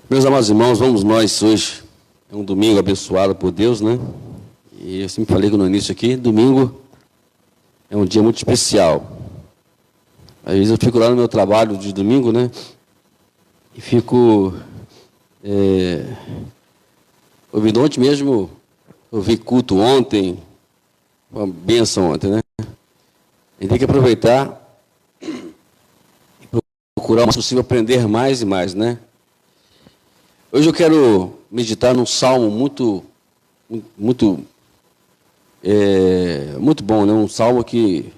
Meus amados irmãos, vamos nós hoje, é um domingo abençoado por Deus, né? E eu sempre falei no início aqui, domingo é um dia muito especial. Às vezes eu fico lá no meu trabalho de domingo, né? E fico ouvindo ontem mesmo, eu vi culto ontem, uma bênção ontem, né? A gente tem que aproveitar e procurar o mais possível aprender mais e mais, né? Hoje eu quero meditar num salmo muito bom, né? Um salmo que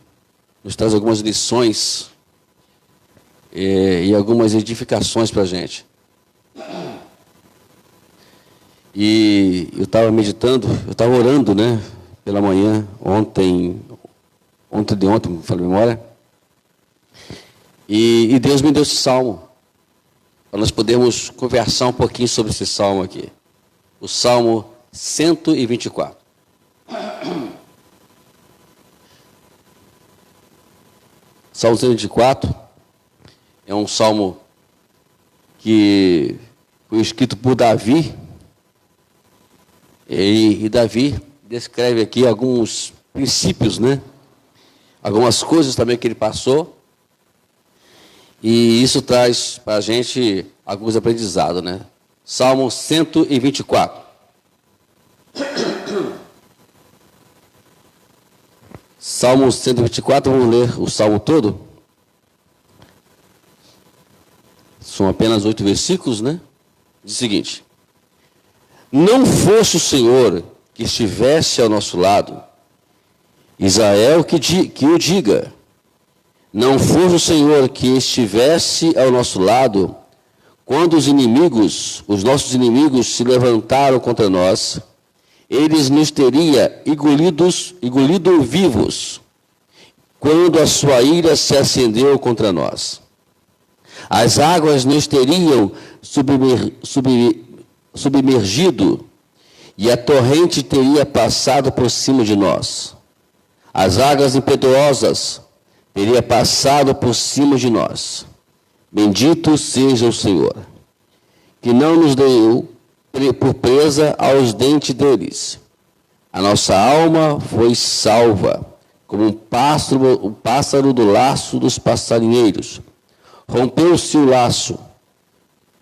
nos traz algumas lições e algumas edificações para a gente. E eu estava meditando, eu estava orando, né? Pela manhã, ontem, me falei memória. E Deus me deu esse salmo, para nós podermos conversar um pouquinho sobre esse salmo aqui. O Salmo 124. Salmo 124 é um salmo que foi escrito por Davi. E Davi descreve aqui alguns princípios, né? Algumas coisas também que ele passou. E isso traz para a gente alguns aprendizados, né? Salmo 124. Salmo 124, vamos ler o salmo todo. São apenas 8 versículos, né? Diz o seguinte: não fosse o Senhor que estivesse ao nosso lado, Israel que o diga. Não fosse o Senhor que estivesse ao nosso lado, quando os nossos inimigos se levantaram contra nós, eles nos teria engolido vivos, quando a sua ira se acendeu contra nós. As águas nos teriam submergido, e a torrente teria passado por cima de nós. As águas impetuosas teria passado por cima de nós. Bendito seja o Senhor, que não nos deu por presa aos dentes deles. A nossa alma foi salva, como um pássaro do laço dos passarinheiros. Rompeu-se o laço,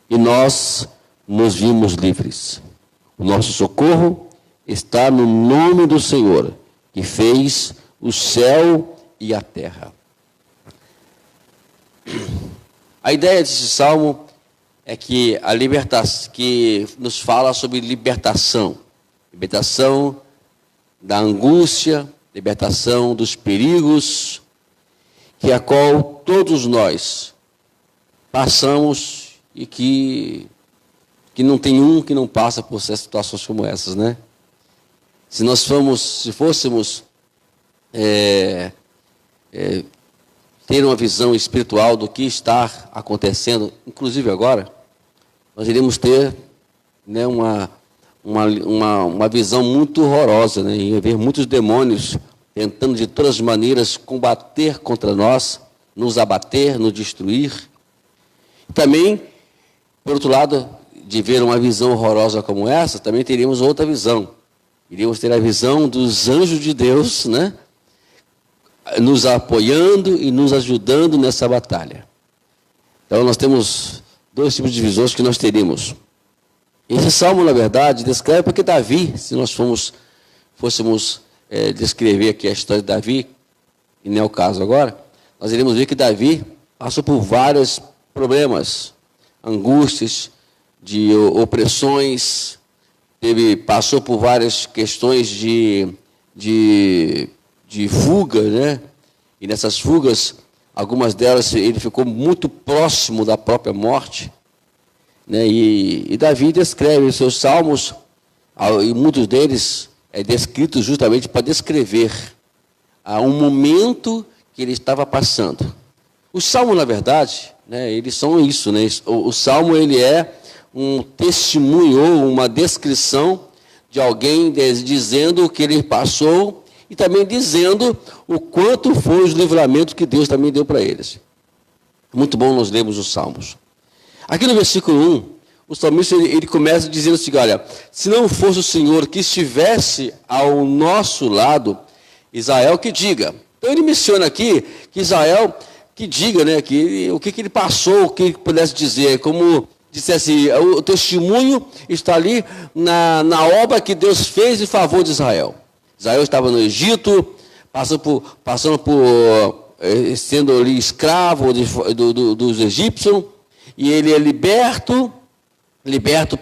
e nós nos vimos livres. O nosso socorro está no nome do Senhor, que fez o céu e a terra. A ideia desse salmo é que que nos fala sobre libertação da angústia, libertação dos perigos, que a qual todos nós passamos e que não tem um que não passa por situações como essas, né? Se fôssemos ter uma visão espiritual do que está acontecendo, inclusive agora, nós iríamos ter, né, uma visão muito horrorosa, né? Ia haver muitos demônios tentando de todas as maneiras combater contra nós, nos abater, nos destruir. Também, por outro lado, de ver uma visão horrorosa como essa, também teríamos outra visão. Iríamos ter a visão dos anjos de Deus, né? Nos apoiando e nos ajudando nessa batalha. Então, nós temos 2 tipos de visões que nós teríamos. Esse salmo, na verdade, descreve porque Davi, se nós fôssemos descrever aqui a história de Davi, e não é o caso agora, nós iremos ver que Davi passou por vários problemas, angústias, de opressões, passou por várias questões de fuga, né? E nessas fugas, algumas delas ele ficou muito próximo da própria morte, né? E Davi descreve os seus salmos, e muitos deles descritos justamente para descrever um momento que ele estava passando. Os salmos, na verdade, né, eles são isso, né? O salmo ele é um testemunho ou uma descrição de alguém dizendo o que ele passou e também dizendo o quanto foi os livramentos que Deus também deu para eles. Muito bom nós lermos os Salmos. Aqui no versículo 1, o salmista ele começa dizendo assim, olha, se não fosse o Senhor que estivesse ao nosso lado, Israel que diga. Então ele menciona aqui que Israel que diga, né, que, o que ele passou, o que ele pudesse dizer, como dissesse, o testemunho está ali na obra que Deus fez em favor de Israel. Israel estava no Egito, passando por sendo ali escravo dos egípcios, e ele é liberto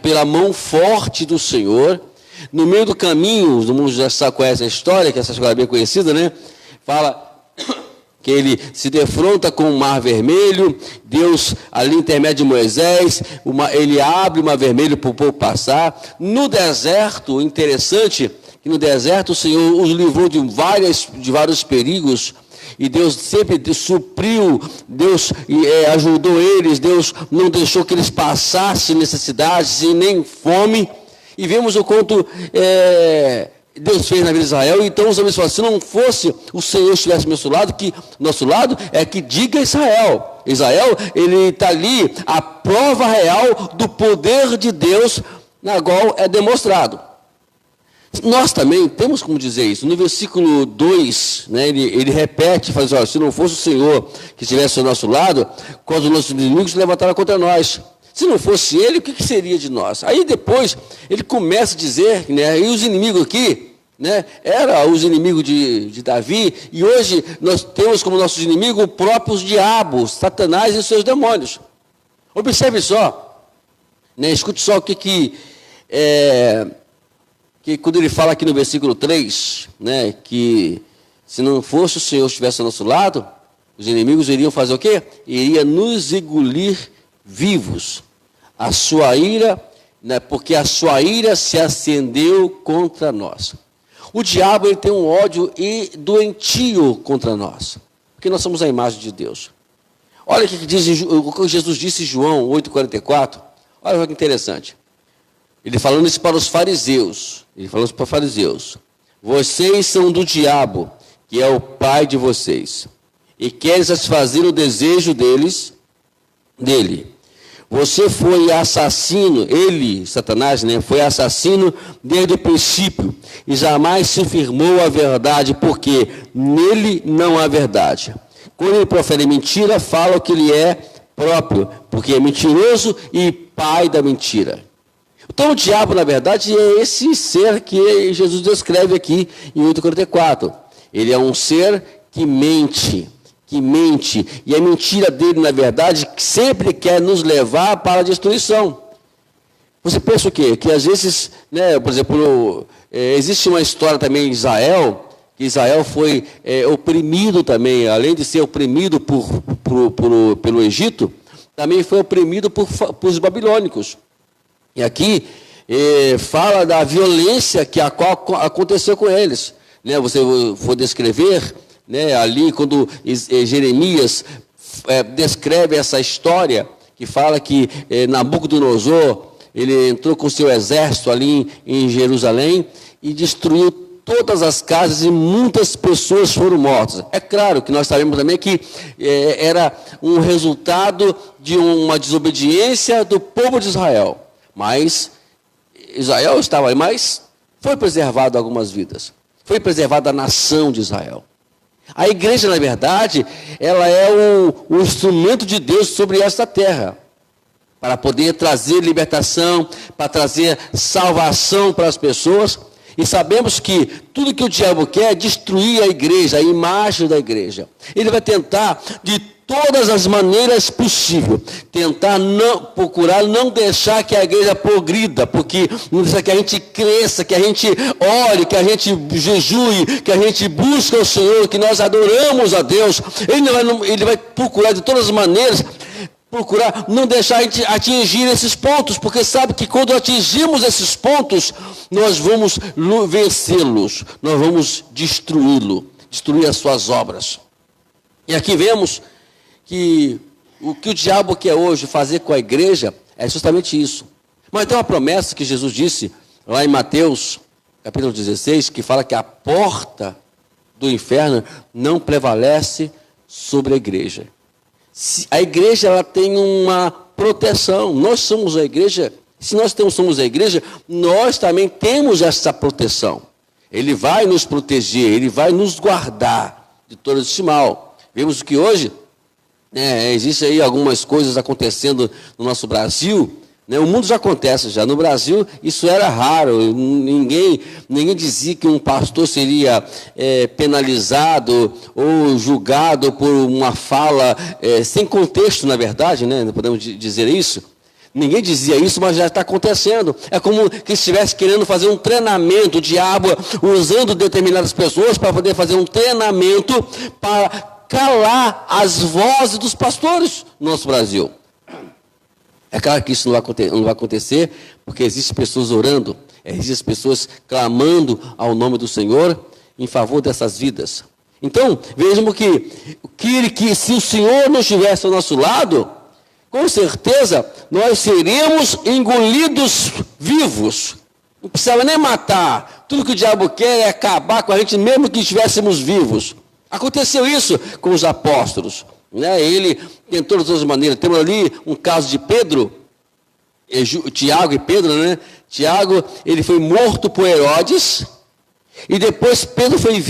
pela mão forte do Senhor. No meio do caminho, todo mundo já conhece a história, que essa história é bem conhecida, né? Fala que ele se defronta com o Mar Vermelho, Deus, ali intermédio de Moisés, ele abre o Mar Vermelho para o povo passar. No deserto, interessante, que no deserto o Senhor os livrou de vários perigos, e Deus sempre supriu, Deus ajudou eles, Deus não deixou que eles passassem necessidades e nem fome. E vemos o quanto Deus fez na vida de Israel. Então os homens falam, se não fosse o Senhor estivesse ao nosso lado, é que diga Israel. Israel, ele está ali, a prova real do poder de Deus, na qual é demonstrado. Nós também temos como dizer isso. No versículo 2, né, ele repete, fala assim, se não fosse o Senhor que estivesse ao nosso lado, quando os nossos inimigos se levantaram contra nós. Se não fosse ele, o que seria de nós? Aí depois ele começa a dizer, né, e os inimigos aqui, né, eram os inimigos de Davi, e hoje nós temos como nossos inimigos próprios diabos, Satanás e seus demônios. Observe só, né, escute só o que quando ele fala aqui no versículo 3, né, que se não fosse o Senhor estivesse ao nosso lado, os inimigos iriam fazer o quê? Iria nos engolir vivos. A sua ira, né, porque a sua ira se acendeu contra nós. O diabo ele tem um ódio doentio contra nós, porque nós somos a imagem de Deus. Olha o que Jesus disse em João 8,44. Olha que interessante. Ele falando isso para os fariseus. Ele falou isso para os fariseus. Vocês são do diabo, que é o pai de vocês, e querem satisfazer o desejo dele. Você foi assassino, ele, Satanás, né, foi assassino desde o princípio, e jamais se firmou a verdade, porque nele não há verdade. Quando ele profere mentira, fala o que ele é próprio, porque é mentiroso e pai da mentira. Então o diabo, na verdade, é esse ser que Jesus descreve aqui em 8,44. Ele é um ser que mente, e a mentira dele, na verdade, sempre quer nos levar para a destruição. Você pensa o quê? Que às vezes, né, por exemplo, existe uma história também em Israel, que Israel foi oprimido também, além de ser oprimido pelo Egito, também foi oprimido por os babilônicos. E aqui fala da violência que a qual aconteceu com eles. Né, você for descrever, né, ali quando Jeremias descreve essa história, que fala que Nabucodonosor, ele entrou com seu exército ali em Jerusalém e destruiu todas as casas e muitas pessoas foram mortas. É claro que nós sabemos também que era um resultado de uma desobediência do povo de Israel. Mas Israel estava aí, mas foi preservado algumas vidas. Foi preservada a nação de Israel. A igreja, na verdade, ela é o instrumento de Deus sobre esta terra, para poder trazer libertação, para trazer salvação para as pessoas. E sabemos que tudo que o diabo quer é destruir a igreja, a imagem da igreja. Ele vai tentar de todas as maneiras possíveis, procurar não deixar que a igreja progrida, porque não deixa que a gente cresça, que a gente ore, que a gente jejue, que a gente busque o Senhor, que nós adoramos a Deus. Ele vai procurar de todas as maneiras, procurar não deixar a gente atingir esses pontos, porque sabe que quando atingimos esses pontos, nós vamos vencê-los, nós vamos destruir as suas obras. E aqui vemos que o que o diabo quer hoje fazer com a igreja é justamente isso. Mas tem uma promessa que Jesus disse lá em Mateus, capítulo 16, que fala que a porta do inferno não prevalece sobre a igreja. A igreja ela tem uma proteção. Nós somos a igreja, se nós somos a igreja, nós também temos essa proteção. Ele vai nos proteger, Ele vai nos guardar de todo esse mal. Vemos que hoje, existe aí algumas coisas acontecendo no nosso Brasil, né? O mundo já acontece já. No Brasil, isso era raro. Ninguém dizia que um pastor seria penalizado ou julgado por uma fala sem contexto, na verdade, né? Não podemos dizer isso. Ninguém dizia isso, mas já está acontecendo. É como que estivesse querendo fazer um treinamento, o diabo usando determinadas pessoas para poder fazer um treinamento para calar as vozes dos pastores no nosso Brasil. É claro que isso não vai acontecer, porque existem pessoas orando, existem pessoas clamando ao nome do Senhor em favor dessas vidas. Então, vejamos que se o Senhor não estivesse ao nosso lado, com certeza nós seríamos engolidos vivos. Não precisava nem matar. Tudo que o diabo quer é acabar com a gente, mesmo que estivéssemos vivos. Aconteceu isso com os apóstolos. Né? Ele tentou de todas as maneiras. Temos ali um caso de Pedro, Tiago e Pedro, né? Tiago, ele foi morto por Herodes, e depois Pedro foi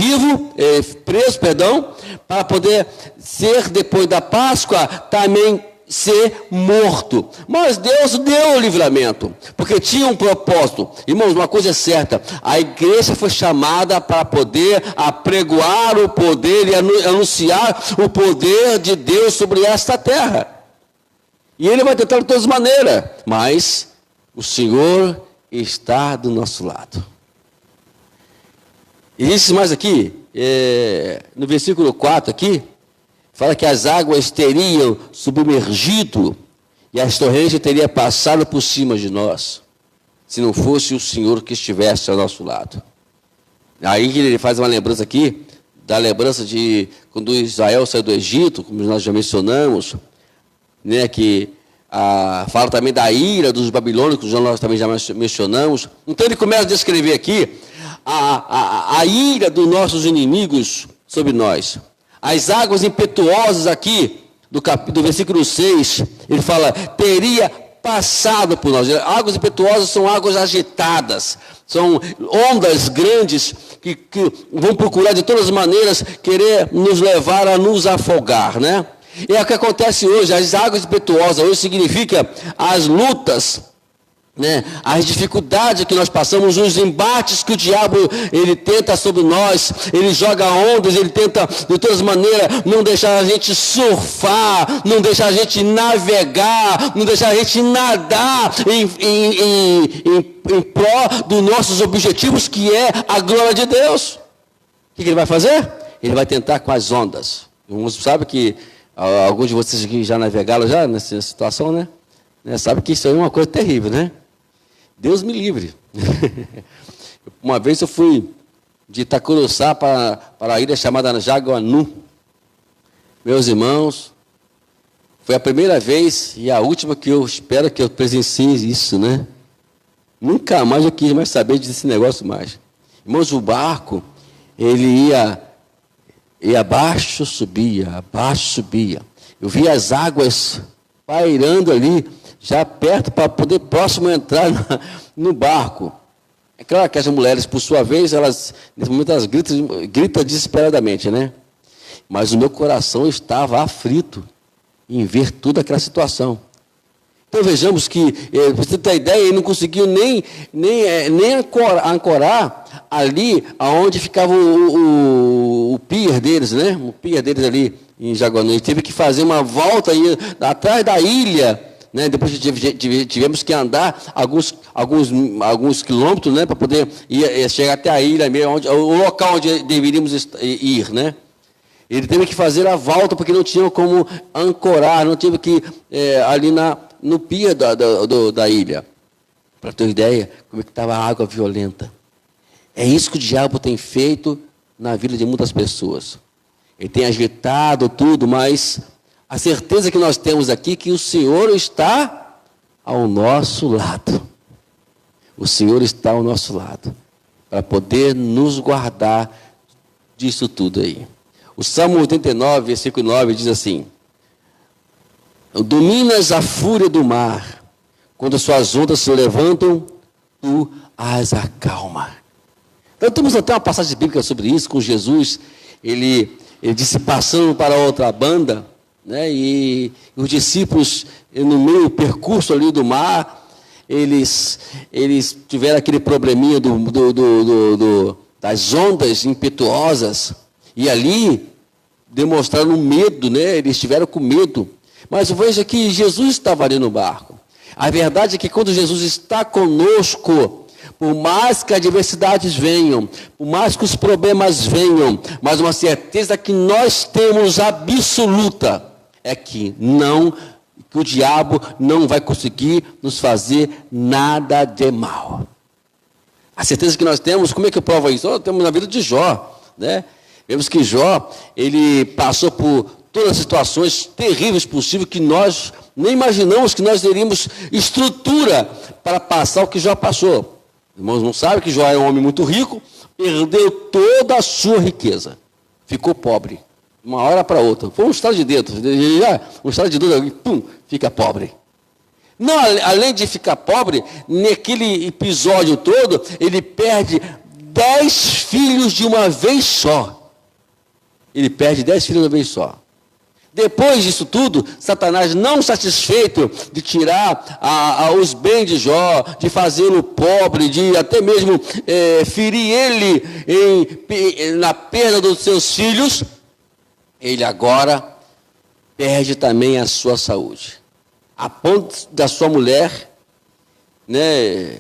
preso, para poder ser, depois da Páscoa, também ser morto. Mas Deus deu o livramento, porque tinha um propósito. Irmãos, uma coisa é certa: a igreja foi chamada para poder apregoar o poder e anunciar o poder de Deus sobre esta terra. E Ele vai tentar de todas as maneiras, mas o Senhor está do nosso lado. E diz mais aqui, no versículo 4 aqui, fala que as águas teriam submergido e as torrentes teriam passado por cima de nós, se não fosse o Senhor que estivesse ao nosso lado. Aí ele faz uma lembrança aqui, da lembrança de quando Israel saiu do Egito, como nós já mencionamos, né, que fala também da ira dos babilônicos, nós também já mencionamos. Então ele começa a descrever aqui a ira dos nossos inimigos sobre nós. As águas impetuosas aqui, do versículo 6, ele fala, teria passado por nós. Águas impetuosas são águas agitadas, são ondas grandes que vão procurar de todas as maneiras querer nos levar a nos afogar, né? E é o que acontece hoje. As águas impetuosas hoje significa as lutas, né, as dificuldades que nós passamos, os embates que o diabo ele tenta sobre nós, ele joga ondas, ele tenta de todas as maneiras não deixar a gente surfar, não deixar a gente navegar, não deixar a gente nadar em pró dos nossos objetivos, que é a glória de Deus. O que ele vai fazer? Ele vai tentar com as ondas. Você sabe que alguns de vocês aqui já navegaram já nessa situação, né? Sabe que isso aí é uma coisa terrível, né? Deus me livre. Uma vez eu fui de Itacuruçá para a ilha chamada Jaguanu. Meus irmãos, foi a primeira vez e a última que eu espero que eu presencie isso, né? Nunca mais eu quis mais saber desse negócio mais. Irmãos, o barco, ele ia abaixo, subia, abaixo, subia. Eu via as águas pairando ali, já perto, para poder próximo entrar no barco. É claro que as mulheres, por sua vez, nesse momento elas gritam desesperadamente, né? Mas o meu coração estava aflito em ver toda aquela situação. Então vejamos que, para você ter ideia, ele não conseguiu nem ancorar ali onde ficava o pier deles, né? O pier deles ali em Jaguanu. Ele teve que fazer uma volta aí, atrás da ilha, né? Depois tivemos que andar alguns quilômetros, né? Para poder chegar até a ilha mesmo, o local onde deveríamos ir, né? Ele teve que fazer a volta porque não tinha como ancorar, não teve que ali no pier da ilha. Para ter uma ideia, como é que estava a água violenta. É isso que o diabo tem feito na vida de muitas pessoas. Ele tem agitado tudo, mas a certeza que nós temos aqui é que o Senhor está ao nosso lado. O Senhor está ao nosso lado, para poder nos guardar disso tudo aí. O Salmo 89, versículo 9, diz assim, Dominas a fúria do mar. Quando suas ondas se levantam, tu as acalma. Então temos até uma passagem bíblica sobre isso, com Jesus, ele disse, passando para outra banda, né, e os discípulos, no meio do percurso ali do mar, eles tiveram aquele probleminha das ondas impetuosas, e ali demonstraram medo, né, eles estiveram com medo. Mas veja que Jesus estava ali no barco. A verdade é que quando Jesus está conosco, por mais que adversidades venham, por mais que os problemas venham, mas uma certeza que nós temos absoluta é que o diabo não vai conseguir nos fazer nada de mal. A certeza que nós temos, como é que eu provo isso? Temos na vida de Jó, né? Vemos que Jó, ele passou por todas as situações terríveis possíveis que nós nem imaginamos que nós teríamos estrutura para passar o que Jó passou. Irmãos, não sabem que Jó é um homem muito rico, perdeu toda a sua riqueza, ficou pobre, de uma hora para outra. Foi um estalo de dedo, e pum, fica pobre. Não, além de ficar pobre, naquele episódio todo, ele perde 10 filhos de uma vez só. Ele perde 10 filhos de uma vez só. Depois disso tudo, Satanás, não satisfeito de tirar os bens de Jó, de fazê-lo pobre, de até mesmo ferir ele na perda dos seus filhos, ele agora perde também a sua saúde. A ponto da sua mulher, né,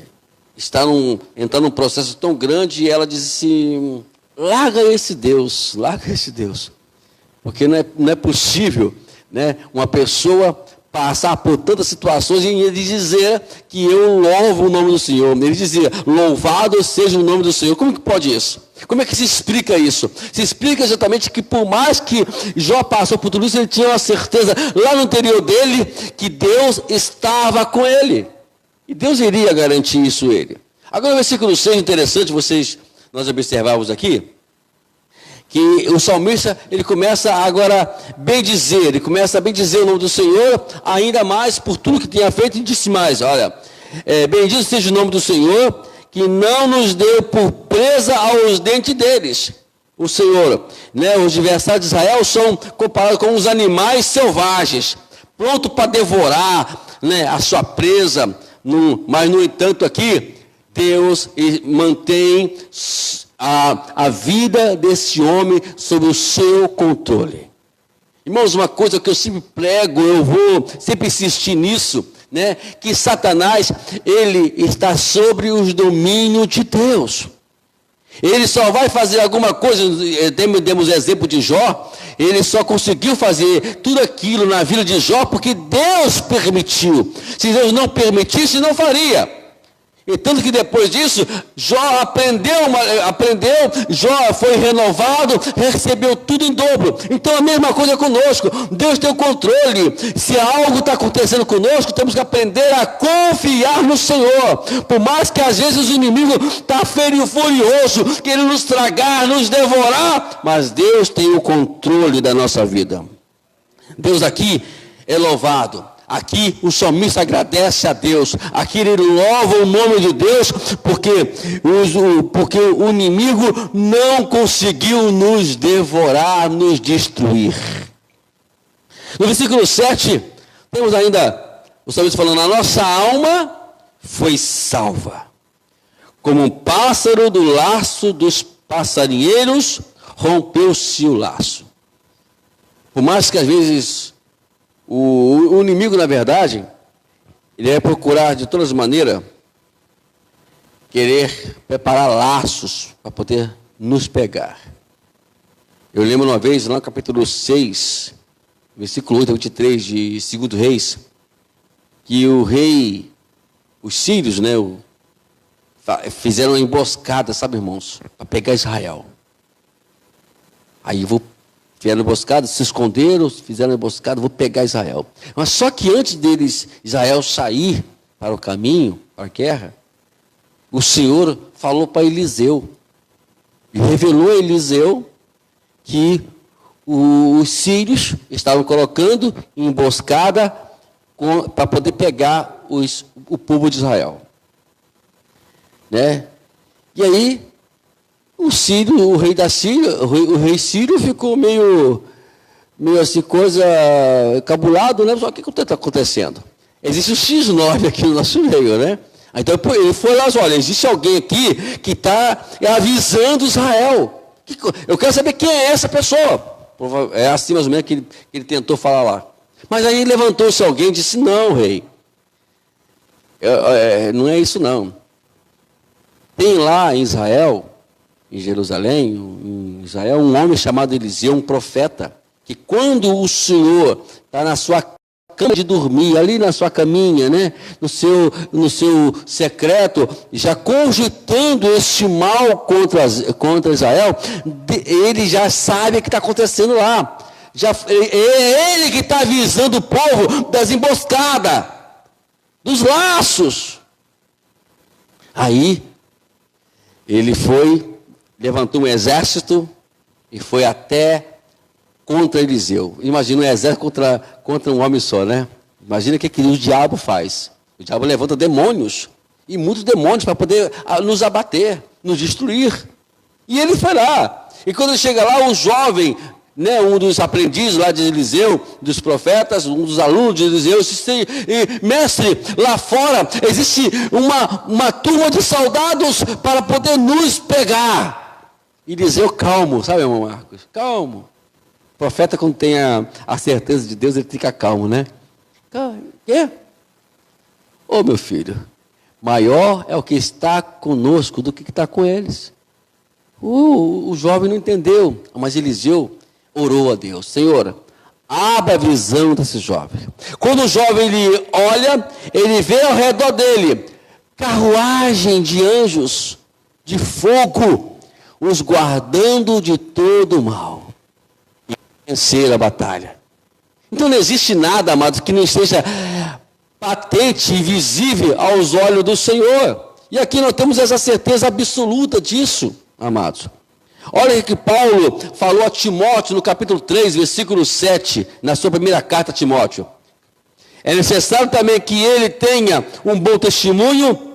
entrar num processo tão grande, e ela diz assim, larga esse Deus. Porque não é possível, né, uma pessoa passar por tantas situações e ele dizer que eu louvo o nome do Senhor. Ele dizia, louvado seja o nome do Senhor. Como que pode isso? Como é que se explica isso? Se explica exatamente que por mais que Jó passou por tudo isso, ele tinha uma certeza lá no interior dele que Deus estava com ele. E Deus iria garantir isso a ele. Agora o versículo 6, interessante, nós observávamos aqui, que o salmista, ele começa agora a bendizer o nome do Senhor, ainda mais por tudo que tinha feito, e disse mais, olha, bendito seja o nome do Senhor, que não nos deu por presa aos dentes deles. O Senhor, né, os adversários de Israel são comparados com os animais selvagens, pronto para devorar, né, a sua presa, mas no entanto aqui, Deus mantém a vida desse homem sob o seu controle. Irmãos, uma coisa que eu sempre prego, eu vou sempre insistir nisso, né? Que Satanás, ele está sobre os domínios de Deus. Ele só vai fazer alguma coisa, demos exemplo de Jó, ele só conseguiu fazer tudo aquilo na vida de Jó porque Deus permitiu. Se Deus não permitisse, não faria. E tanto que depois disso, Jó aprendeu, Jó foi renovado, recebeu tudo em dobro. Então a mesma coisa conosco, Deus tem o controle. Se algo está acontecendo conosco, temos que aprender a confiar no Senhor. Por mais que às vezes o inimigo está furioso, querendo nos tragar, nos devorar, mas Deus tem o controle da nossa vida. Deus aqui é louvado. Aqui o salmista agradece a Deus, aqui ele louva o nome de Deus, porque o inimigo não conseguiu nos devorar, nos destruir. No versículo 7, temos ainda o salmista falando, a nossa alma foi salva, como um pássaro do laço dos passarinheiros, rompeu-se o laço. Por mais que às vezes o inimigo, na verdade, ele vai procurar de todas as maneiras querer preparar laços para poder nos pegar. Eu lembro uma vez, lá no capítulo 6, versículo 8 a 23 de 2 Reis, que os sírios, né, fizeram uma emboscada, sabe, irmãos, para pegar Israel. Aí fizeram emboscada, se esconderam, fizeram emboscada, vou pegar Israel. Mas só que antes deles, Israel sair para o caminho, para a guerra, o Senhor falou para Eliseu, e revelou a Eliseu que os sírios estavam colocando emboscada para poder pegar o povo de Israel. Né? E aí, o rei da Síria, o rei Sírio ficou meio assim, coisa cabulado, né? Só o que está acontecendo? Existe o X9 aqui no nosso meio, né? Então ele foi lá, olha, existe alguém aqui que está avisando Israel. Eu quero saber quem é essa pessoa. É assim mais ou menos que ele tentou falar lá. Mas aí levantou-se alguém e disse, não, rei, não é isso não. Tem lá em Israel, em Jerusalém, em Israel, um homem chamado Eliseu, um profeta, que quando o Senhor está na sua cama de dormir, ali na sua caminha, né, no seu secreto, já cogitando este mal contra Israel, ele já sabe o que está acontecendo lá. É ele que está avisando o povo das emboscadas, dos laços. Aí, ele levantou um exército e foi até contra Eliseu. Imagina um exército contra um homem só, né? Imagina o que o diabo faz. O diabo levanta demônios, e muitos demônios, para poder nos abater, nos destruir. E ele foi lá. E quando ele chega lá, o jovem, né, um dos aprendizes lá de Eliseu, dos profetas, um dos alunos de Eliseu, disse, mestre, lá fora existe uma turma de soldados para poder nos pegar. Eliseu, calmo, sabe, irmão Marcos? Calmo. O profeta, quando tem a certeza de Deus, ele fica calmo, né? Quê? Ô, meu filho, maior é o que está conosco do que está com eles. O jovem não entendeu, mas Eliseu orou a Deus, Senhor, abre a visão desse jovem. Quando o jovem ele olha, ele vê ao redor dele carruagem de anjos de fogo, os guardando de todo o mal. Vencer a batalha. Então não existe nada, amados, que não esteja patente e visível aos olhos do Senhor. E aqui nós temos essa certeza absoluta disso, amados. Olha o que Paulo falou a Timóteo no capítulo 3, versículo 7, na sua primeira carta a Timóteo. É necessário também que ele tenha um bom testemunho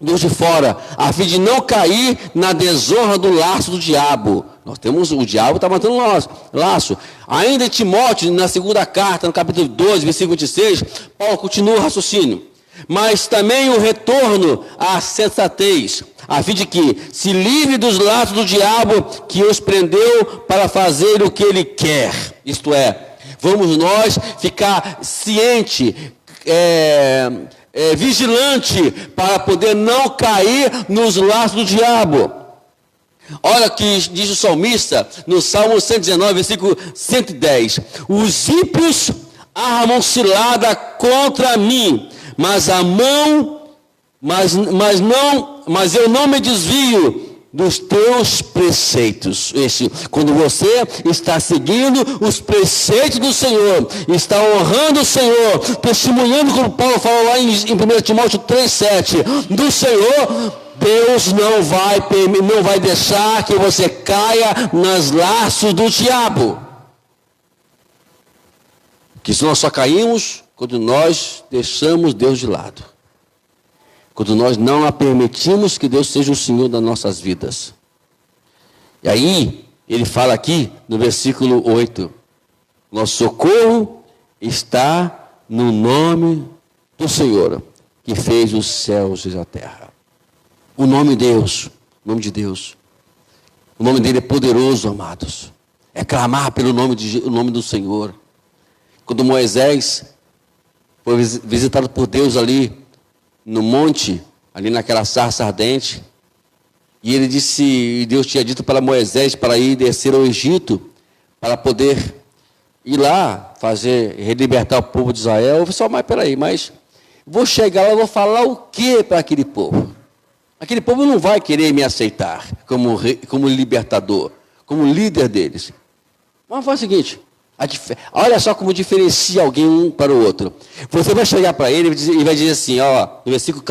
dos de fora, a fim de não cair na desonra do laço do diabo. Nós temos, o diabo está matando o laço. Ainda em Timóteo, na segunda carta, no capítulo 12, versículo 26, Paulo continua o raciocínio. Mas também o retorno à sensatez, a fim de que se livre dos laços do diabo que os prendeu para fazer o que ele quer. Isto é, vamos nós ficar ciente, vigilante, para poder não cair nos laços do diabo. Olha que diz o salmista no Salmo 119, versículo 110. Os ímpios armam cilada contra mim, mas eu não me desvio dos teus preceitos. Quando você está seguindo os preceitos do Senhor, está honrando o Senhor, testemunhando, como Paulo falou lá em 1 Timóteo 3,7, do Senhor, Deus não vai deixar que você caia nos laços do diabo. Que nós só caímos quando nós deixamos Deus de lado. Quando nós não permitimos que Deus seja o Senhor das nossas vidas. E aí, ele fala aqui no versículo 8, nosso socorro está no nome do Senhor, que fez os céus e a terra. O nome de Deus, o nome de Deus. O nome dele é poderoso, amados. É clamar pelo nome do Senhor. Quando Moisés foi visitado por Deus ali no monte, ali naquela sarça ardente, e ele disse, e Deus tinha dito para Moisés para ir descer ao Egito, para poder ir lá, libertar o povo de Israel. Eu falei, só, mas peraí, mas vou chegar lá, vou falar o que para aquele povo? Aquele povo não vai querer me aceitar como libertador, como líder deles. Vamos fazer o seguinte, olha só como diferencia alguém um para o outro. Você vai chegar para ele e vai dizer assim, ó, no versículo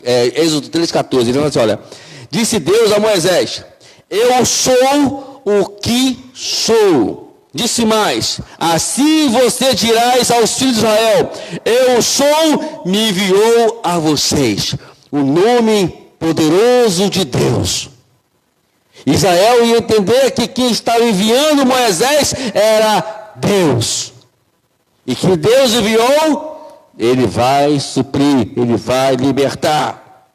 Êxodo 3,14, ele vai dizer, olha, disse Deus a Moisés, eu sou o que sou. disse mais: assim você dirás aos filhos de Israel: eu sou, me enviou a vocês o nome poderoso de Deus. Israel ia entender que quem estava enviando Moisés era Deus. E que Deus enviou, Ele vai suprir, Ele vai libertar.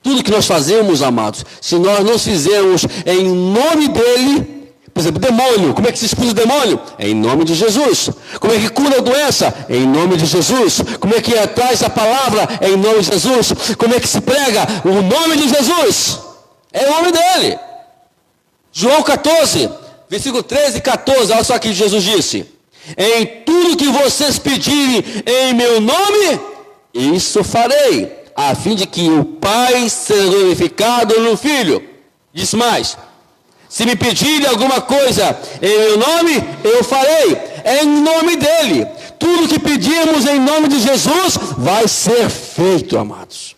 Tudo que nós fazemos, amados, se nós não fizermos em nome dEle, por exemplo, demônio, como é que se expulsa o demônio? É em nome de Jesus. Como é que cura a doença? É em nome de Jesus. Como é que traz a palavra? É em nome de Jesus. Como é que se prega? O nome de Jesus. É o nome dEle. João 14, versículo 13 e 14, olha só aqui Jesus disse: em tudo que vocês pedirem em meu nome, isso farei, a fim de que o Pai seja glorificado no Filho. Diz mais: se me pedirem alguma coisa em meu nome, eu farei. É em nome dEle. Tudo que pedirmos em nome de Jesus vai ser feito, amados.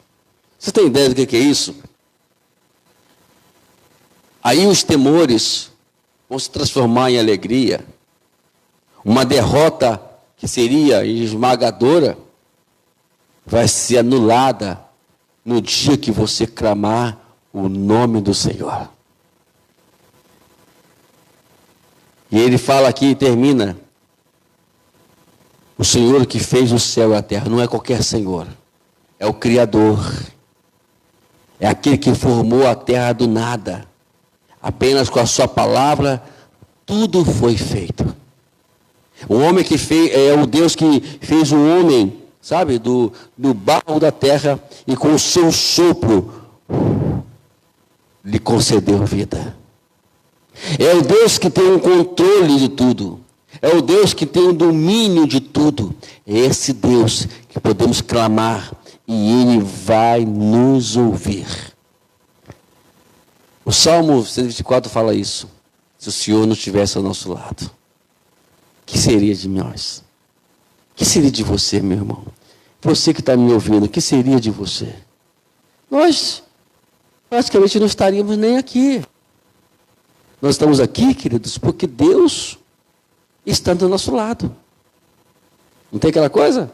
Você tem ideia do que é isso? Aí os temores vão se transformar em alegria. Uma derrota que seria esmagadora vai ser anulada no dia que você clamar o nome do Senhor. E ele fala aqui e termina: o Senhor que fez o céu e a terra. Não é qualquer Senhor, é o Criador, é aquele que formou a terra do nada. Apenas com a sua palavra tudo foi feito. O homem que fez, é o Deus que fez o homem, sabe, do barro da terra, e com o seu sopro lhe concedeu vida. É o Deus que tem um controle de tudo. É o Deus que tem o domínio de tudo. É esse Deus que podemos clamar e Ele vai nos ouvir. O Salmo 124 fala isso. Se o Senhor não estivesse ao nosso lado, o que seria de nós? O que seria de você, meu irmão? Você que está me ouvindo, o que seria de você? Nós praticamente não estaríamos nem aqui. Nós estamos aqui, queridos, porque Deus está do nosso lado. Não tem aquela coisa?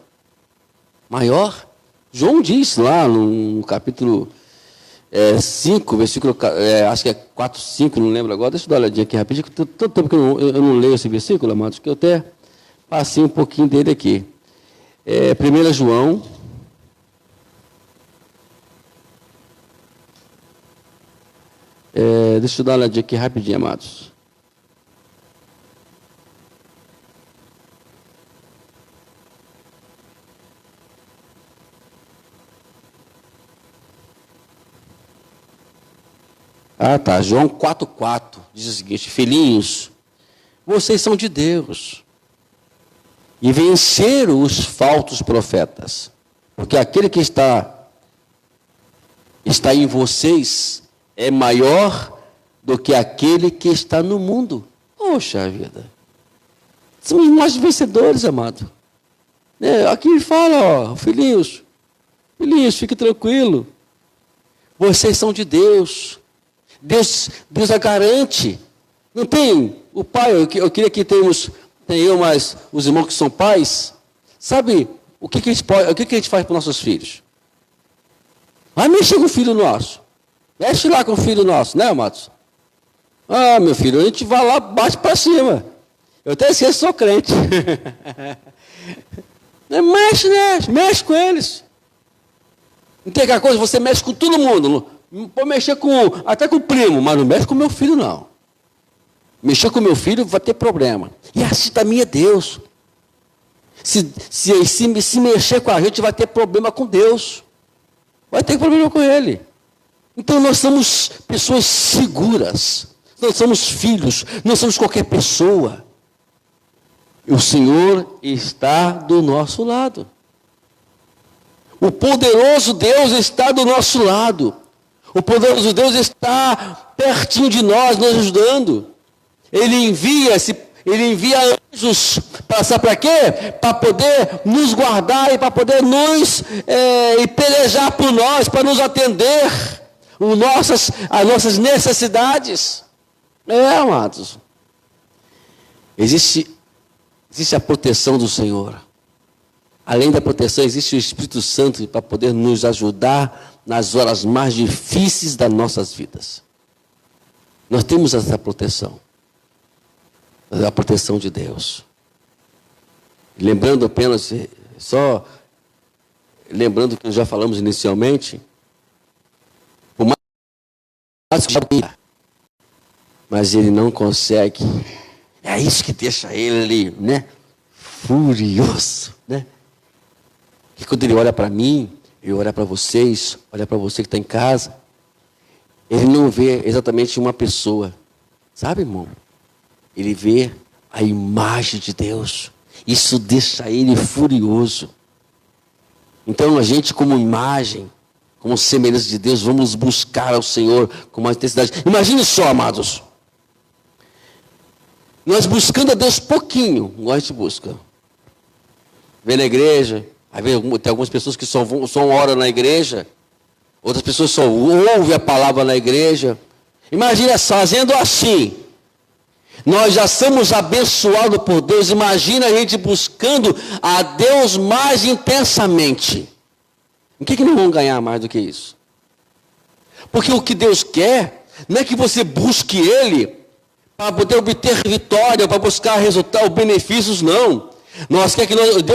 Maior. João diz lá no capítulo 5, versículo, acho que é 4, 5, não lembro agora. Deixa eu dar uma olhadinha aqui rapidinho. Tanto tempo que eu não leio esse versículo, amados, que eu até passei um pouquinho dele aqui. 1 João. Deixa eu dar uma olhadinha aqui rapidinho, amados. Tá. João 4,4 diz o seguinte: filhinhos, vocês são de Deus e venceram os falsos profetas, porque aquele que está em vocês é maior do que aquele que está no mundo. Poxa vida, somos mais vencedores, amado. Aqui ele fala, filhinhos, fique tranquilo, vocês são de Deus. Deus a garante. Não tem o pai, eu queria que tem eu, mas os irmãos que são pais, sabe o que a gente faz para os nossos filhos? Vai mexer com o filho nosso. Mexe lá com o filho nosso, né, amados? Meu filho, a gente vai lá, bate para cima. Eu até sei que sou crente. Mexe com eles. Não tem aquela coisa, você mexe com todo mundo. Pode mexer até com o primo, mas não mexe com o meu filho, não. Mexer com o meu filho vai ter problema. E assim também é Deus. Se mexer com a gente, vai ter problema com Deus. Vai ter problema com Ele. Então nós somos pessoas seguras. Nós somos filhos, não somos qualquer pessoa. E o Senhor está do nosso lado. O poderoso Deus está do nosso lado. O poderoso Deus está pertinho de nós, nos ajudando. Ele envia anjos para quê? Para poder nos guardar e para poder e pelejar por nós, para nos atender as nossas necessidades. Amados. Existe a proteção do Senhor. Além da proteção, existe o Espírito Santo para poder nos ajudar nas horas mais difíceis das nossas vidas. Nós temos essa proteção. A proteção de Deus. Lembrando apenas, só lembrando que já falamos inicialmente, o mais que mas ele não consegue. É isso que deixa ele ali, né? Furioso, né? E quando ele olha para mim, ele olha para vocês, olha para você que está em casa, ele não vê exatamente uma pessoa, sabe, irmão? Ele vê a imagem de Deus. Isso deixa ele furioso. Então a gente, como imagem, como semelhança de Deus, vamos buscar ao Senhor com mais intensidade. Imagine só, amados. Nós buscando a Deus pouquinho, igual a gente busca. Vem na igreja, aí tem algumas pessoas que só oram na igreja, outras pessoas só ouvem a palavra na igreja. Imagina só, fazendo assim. Nós já somos abençoados por Deus. Imagina a gente buscando a Deus mais intensamente. O que nós vamos ganhar mais do que isso? Porque o que Deus quer não é que você busque Ele para poder obter vitória, para buscar resultados, benefícios, não. Deus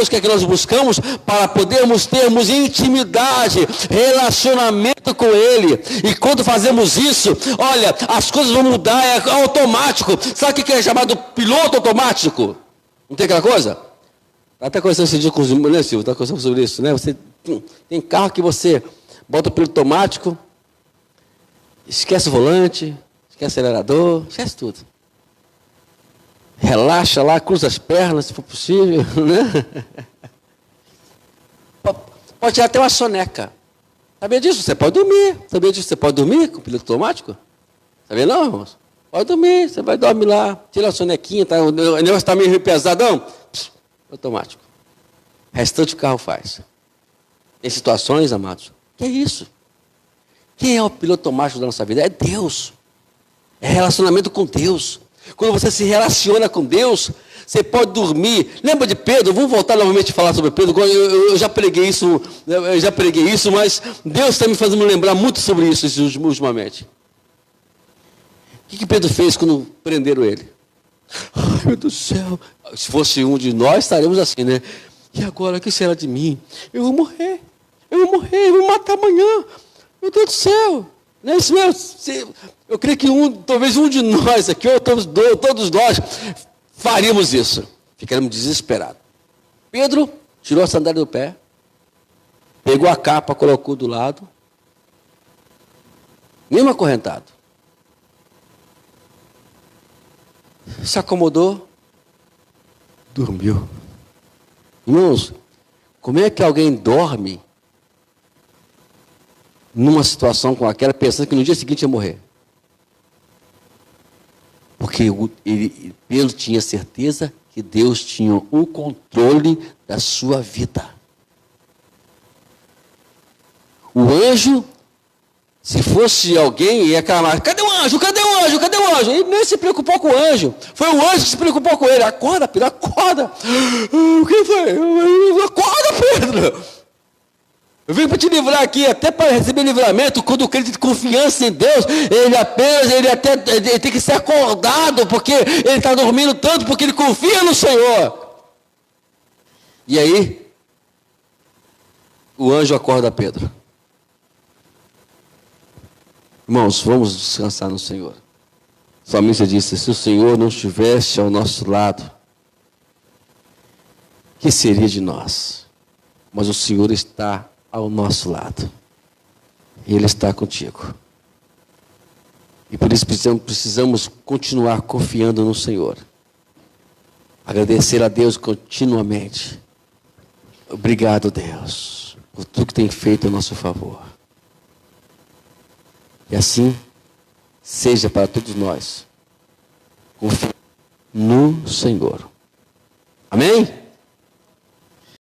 quer que nós buscamos para podermos termos intimidade, relacionamento com Ele. E quando fazemos isso, olha, as coisas vão mudar, é automático. Sabe o que é chamado piloto automático? Não tem aquela coisa? Está até conversando esse dia com os irmãos, né, Silvio? Está conversando sobre isso, né? Você tem carro que você bota o piloto automático, esquece o volante, esquece o acelerador, esquece tudo. Relaxa lá, cruza as pernas, se for possível, né? Pode tirar até uma soneca. Sabia disso? Você pode dormir. Sabia disso? Você pode dormir com o piloto automático? Sabia não, irmãos? Pode dormir, você vai dormir lá, tira a sonequinha, o negócio está meio pesadão, automático. O restante o carro faz. Tem situações, amados, que é isso. Quem é o piloto automático da nossa vida? É Deus. É relacionamento com Deus. Quando você se relaciona com Deus, você pode dormir. Lembra de Pedro? Vamos voltar novamente a falar sobre Pedro. Eu já preguei isso, mas Deus está me fazendo lembrar muito sobre isso ultimamente. O que Pedro fez quando prenderam ele? Ai, meu Deus do céu. Se fosse um de nós, estaremos assim, né? E agora, o que será de mim? Eu vou morrer, eu vou me matar amanhã. Meu Deus do céu. Não é isso mesmo? Eu creio que talvez um de nós aqui, ou todos nós, faríamos isso. Ficaríamos desesperados. Pedro tirou a sandália do pé, pegou a capa, colocou do lado, mesmo acorrentado. Se acomodou, dormiu. Irmãos, como é que alguém dorme numa situação com aquela, pensando que no dia seguinte ia morrer? Porque Pedro tinha certeza que Deus tinha o controle da sua vida. O anjo, se fosse alguém, ia clamar: cadê o anjo? Cadê o anjo? Cadê o anjo? Ele nem se preocupou com o anjo. Foi o anjo que se preocupou com ele. Acorda, Pedro, acorda. O que foi? Acorda, Pedro. Eu vim para te livrar aqui, até para receber livramento. Quando o crente tem confiança em Deus, ele tem que ser acordado, porque ele está dormindo tanto, porque ele confia no Senhor. E aí, o anjo acorda Pedro. Irmãos, vamos descansar no Senhor. O salmista disse: se o Senhor não estivesse ao nosso lado, que seria de nós? Mas o Senhor está ao nosso lado. Ele está contigo. E por isso precisamos continuar confiando no Senhor. Agradecer a Deus continuamente. Obrigado, Deus, por tudo que tem feito a nosso favor. E assim seja para todos nós. Confie no Senhor. Amém?